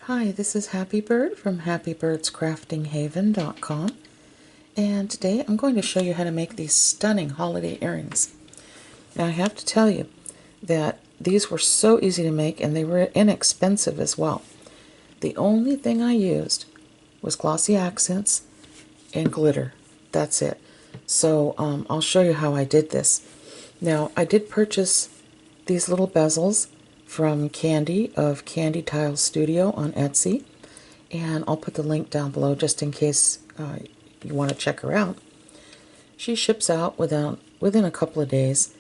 Hi, this is Happy Bird from happybirdscraftinghaven.com, and today I'm going to show you how to make these stunning holiday earrings. Now I have to tell you that these were so easy to make and they were inexpensive as well. The only thing I used was glossy accents and glitter. That's it. So I'll show you how I did this. Now I did purchase these little bezels from Candy of Candy Tile Studio on Etsy, and I'll put the link down below just in case you want to check her out. She ships out within a couple of days,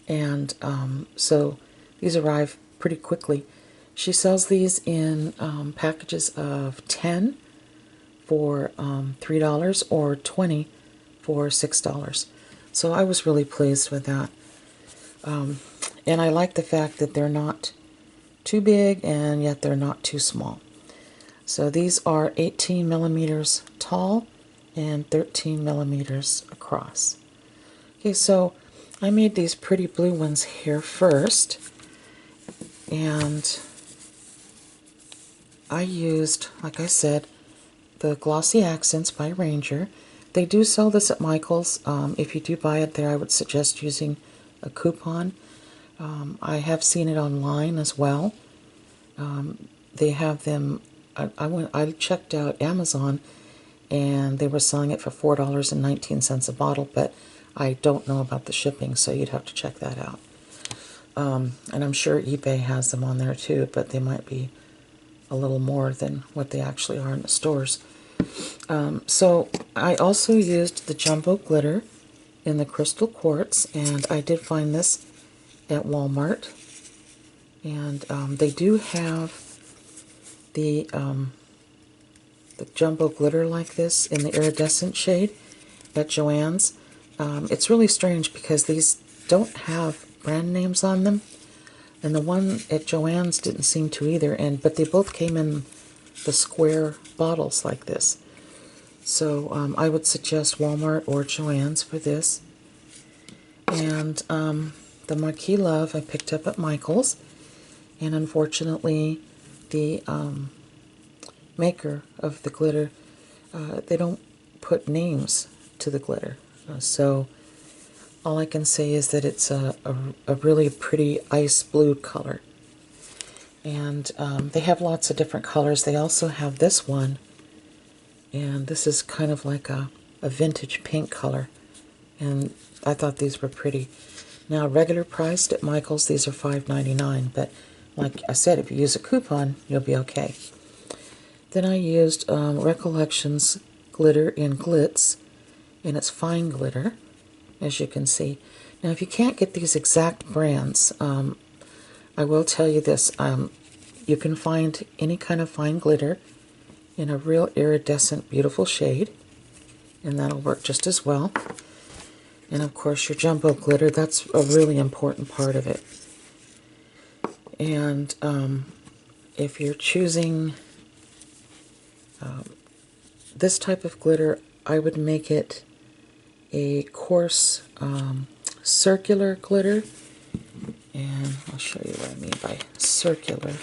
and so these arrive pretty quickly. She sells these in packages of 10 for $3 or 20 for $6. So I was really pleased with that. And I like the fact that they're not too big and yet they're not too small. So these are 18 millimeters tall and 13 millimeters across. Okay, so I made these pretty blue ones here first, and I used, like I said, the Glossy Accents by Ranger. They do sell this at Michael's. If you do buy it there, I would suggest using a coupon. I have seen it online as well. They have them. I checked out Amazon, and they were selling it for $4.19 a bottle, but I don't know about the shipping, so you'd have to check that out. And I'm sure eBay has them on there too, but they might be a little more than what they actually are in the stores. So I also used the jumbo glitter in the crystal quartz, and I did find this at Walmart. And they do have the jumbo glitter like this in the iridescent shade at Joann's. It's really strange because these don't have brand names on them, and the one at Joann's didn't seem to either. But they both came in the square bottles like this. So I would suggest Walmart or Joann's for this. And the Marquee Love I picked up at Michael's, and unfortunately the maker of the glitter, they don't put names to the glitter. So all I can say is that it's a really pretty ice blue color. And they have lots of different colors. They also have this one, and this is kind of like a vintage pink color. And I thought these were pretty. Now, regular priced at Michael's, these are $5.99, but like I said, if you use a coupon, you'll be okay. Then I used Recollections glitter in Glitz, and it's fine glitter, as you can see. Now, if you can't get these exact brands, I will tell you this. You can find any kind of fine glitter in a real iridescent, beautiful shade, and that'll work just as well. And of course, your jumbo glitter, that's a really important part of it. And if you're choosing this type of glitter, I would make it a coarse circular glitter. And I'll show you what I mean by circular.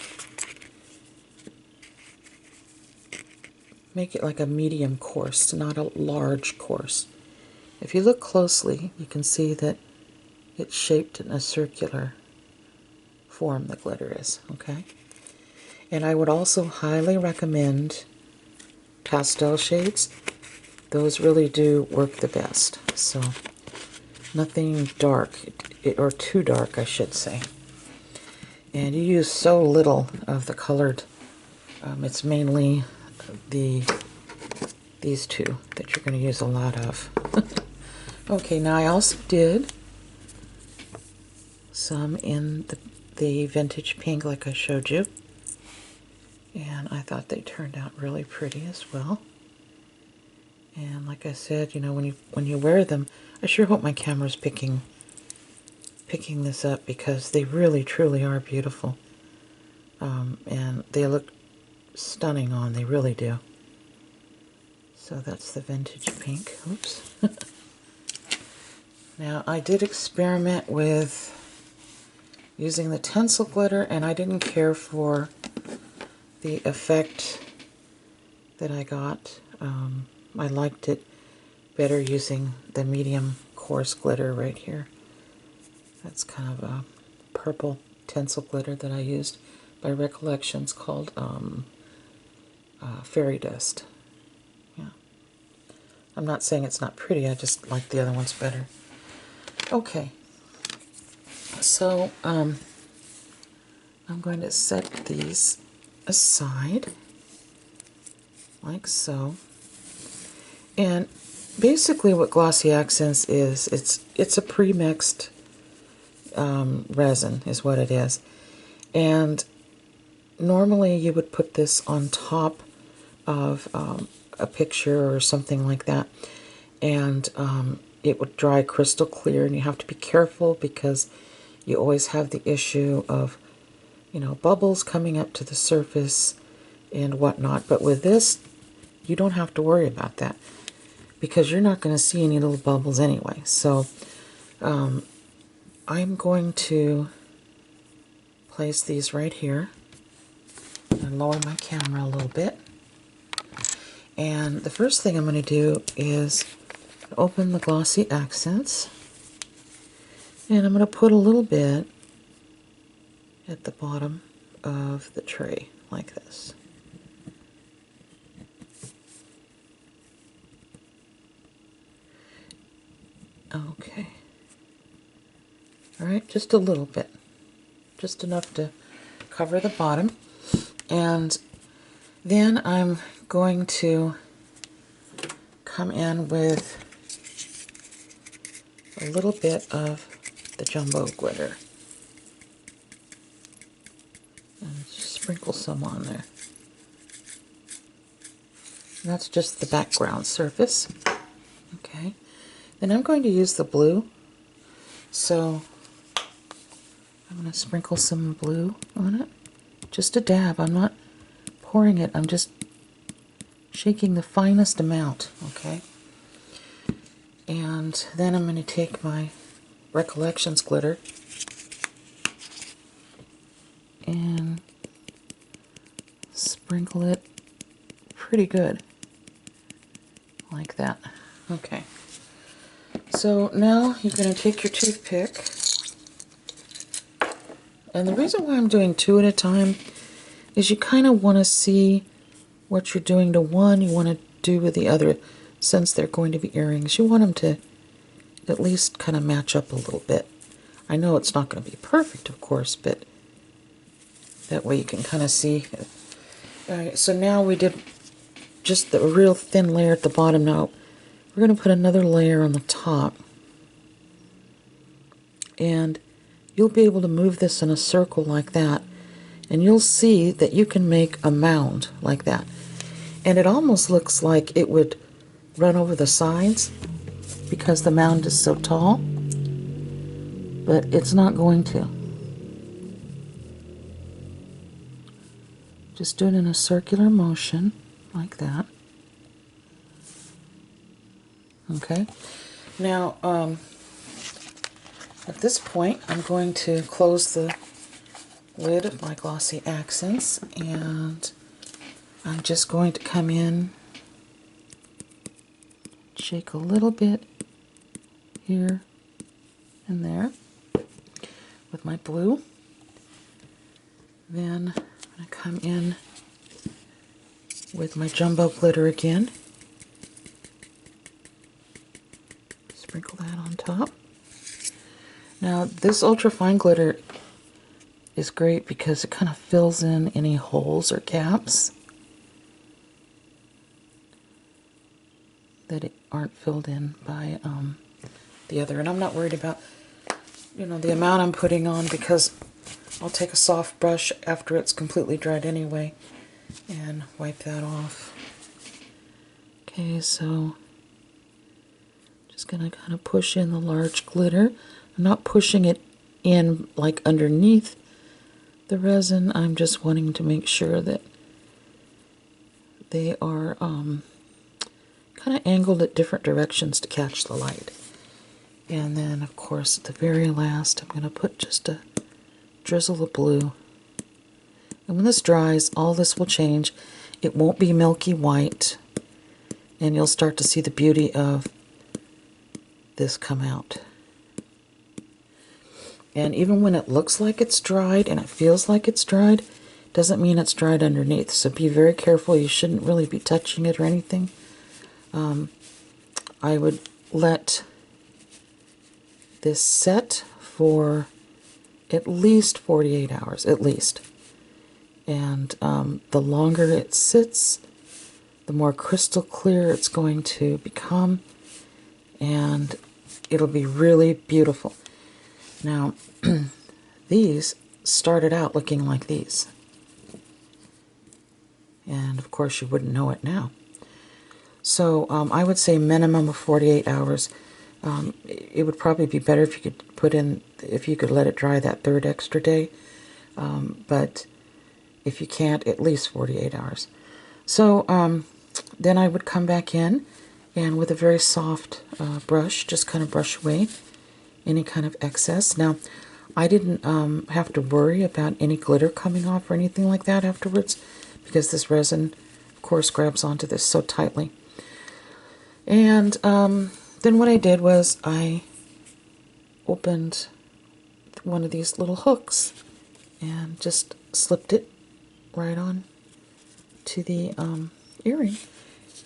Make it like a medium coarse, not a large coarse. If you look closely, you can see that it's shaped in a circular form, the glitter is, okay? And I would also highly recommend pastel shades. Those really do work the best. So nothing dark, or too dark, I should say. And you use so little of the colored. It's mainly these two that you're going to use a lot of. Okay, now I also did some in the vintage pink like I showed you. And I thought they turned out really pretty as well. And like I said, you know, when you wear them, I sure hope my camera's picking this up, because they really truly are beautiful. And they look stunning on, they really do. So that's the vintage pink. Oops. Now I did experiment with using the Tencel glitter, and I didn't care for the effect that I got. I liked it better using the medium coarse glitter right here. That's kind of a purple tinsel glitter that I used by Recollections called Fairy Dust. Yeah. I'm not saying it's not pretty, I just like the other ones better. Okay, so I'm going to set these aside like so. And basically what Glossy Accents is, it's a pre-mixed resin is what it is. And normally you would put this on top of a picture or something like that, and it would dry crystal clear, and you have to be careful because you always have the issue of, you know, bubbles coming up to the surface and whatnot. But with this, you don't have to worry about that because you're not going to see any little bubbles anyway. So I'm going to place these right here and lower my camera a little bit. And the first thing I'm going to do is open the Glossy Accents, and I'm going to put a little bit at the bottom of the tray like this. Okay. Alright, just a little bit. Just enough to cover the bottom. And then I'm going to come in with a little bit of the jumbo glitter. And just sprinkle some on there. And that's just the background surface. Okay. Then I'm going to use the blue. So I'm going to sprinkle some blue on it. Just a dab. I'm not pouring it. I'm just shaking the finest amount. Okay. And then I'm going to take my Recollections glitter and sprinkle it pretty good. Like that. Okay. So now you're going to take your toothpick, and the reason why I'm doing two at a time is you kind of want to see what you're doing to one, you want to do with the other. Since they're going to be earrings, you want them to at least kind of match up a little bit. I know it's not going to be perfect, of course, but that way you can kind of see. Alright, so now we did just the real thin layer at the bottom. Now we're going to put another layer on the top, and you'll be able to move this in a circle like that, and you'll see that you can make a mound like that. And it almost looks like it would run over the sides because the mound is so tall, but it's not going to. Just do it in a circular motion like that. Okay. Now, at this point, I'm going to close the lid of my Glossy Accents, and I'm just going to come in, shake a little bit here and there with my blue. Then I'm going to come in with my jumbo glitter again. Sprinkle that on top. Now this ultrafine glitter is great because it kind of fills in any holes or gaps that aren't filled in by the other. And I'm not worried about, you know, the amount I'm putting on because I'll take a soft brush after it's completely dried anyway and wipe that off. Okay, so just gonna kind of push in the large glitter. I'm not pushing it in like underneath the resin. I'm just wanting to make sure that they are kind of angled at different directions to catch the light. And then, of course, at the very last, I'm going to put just a drizzle of blue. And when this dries, all this will change. It won't be milky white, and you'll start to see the beauty of this come out. And even when it looks like it's dried and it feels like it's dried, doesn't mean it's dried underneath. So be very careful. You shouldn't really be touching it or anything. I would let this set for at least 48 hours, at least. And the longer it sits, the more crystal clear it's going to become, and it'll be really beautiful. Now, these started out looking like these. And of course you wouldn't know it now. So I would say minimum of 48 hours. It would probably be better if you could let it dry that third extra day. But if you can't, at least 48 hours. So then I would come back in and with a very soft brush, just kind of brush away any kind of excess. Now, I didn't have to worry about any glitter coming off or anything like that afterwards, because this resin, of course, grabs onto this so tightly. And then what I did was I opened one of these little hooks and just slipped it right on to the earring.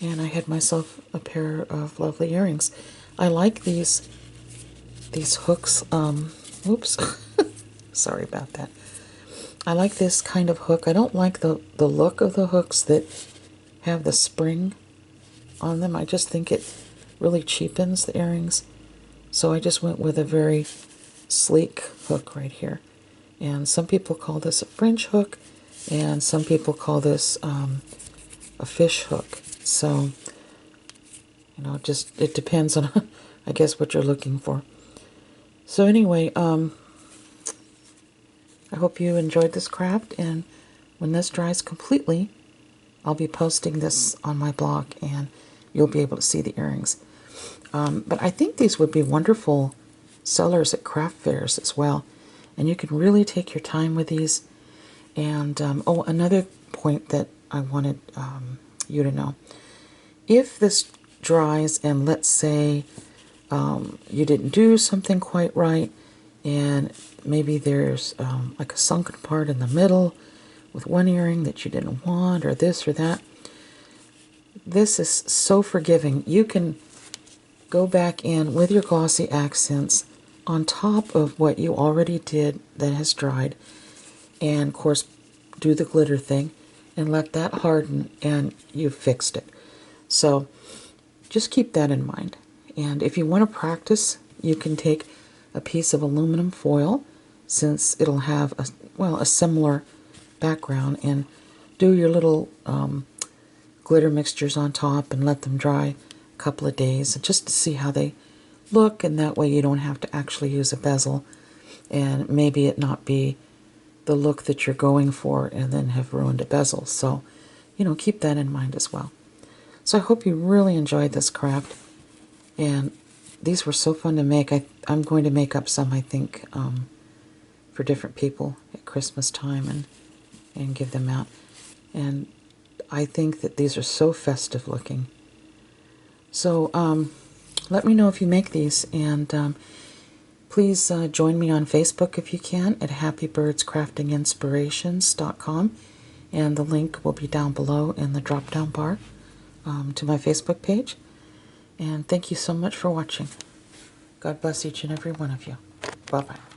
And I had myself a pair of lovely earrings. I like these hooks. Oops. Sorry about that. I like this kind of hook. I don't like the look of the hooks that have the spring on them. I just think it really cheapens the earrings. So I just went with a very sleek hook right here. And some people call this a French hook, and some people call this a fish hook. So, just it depends on, I guess, what you're looking for. So anyway, I hope you enjoyed this craft, and when this dries completely, I'll be posting this on my blog, and you'll be able to see the earrings. But I think these would be wonderful sellers at craft fairs as well, and you can really take your time with these. And another point that I wanted you to know: if this dries, and let's say you didn't do something quite right, and maybe there's like a sunken part in the middle with one earring that you didn't want, or this or that, this is so forgiving. You can go back in with your glossy accents on top of what you already did that has dried, and of course do the glitter thing and let that harden, and you've fixed it. So just keep that in mind. And if you want to practice, you can take a piece of aluminum foil, since it'll have a similar background, and do your little glitter mixtures on top and let them dry a couple of days just to see how they look, and that way you don't have to actually use a bezel and maybe it not be the look that you're going for and then have ruined a bezel. So, keep that in mind as well. So I hope you really enjoyed this craft, and these were so fun to make. I'm going to make up some, I think, for different people at Christmas time and give them out. And I think that these are so festive looking. So let me know if you make these, and please join me on Facebook if you can at happybirdscraftinginspirations.com, and the link will be down below in the drop down bar to my Facebook page. And thank you so much for watching. God bless each and every one of you. Bye-bye.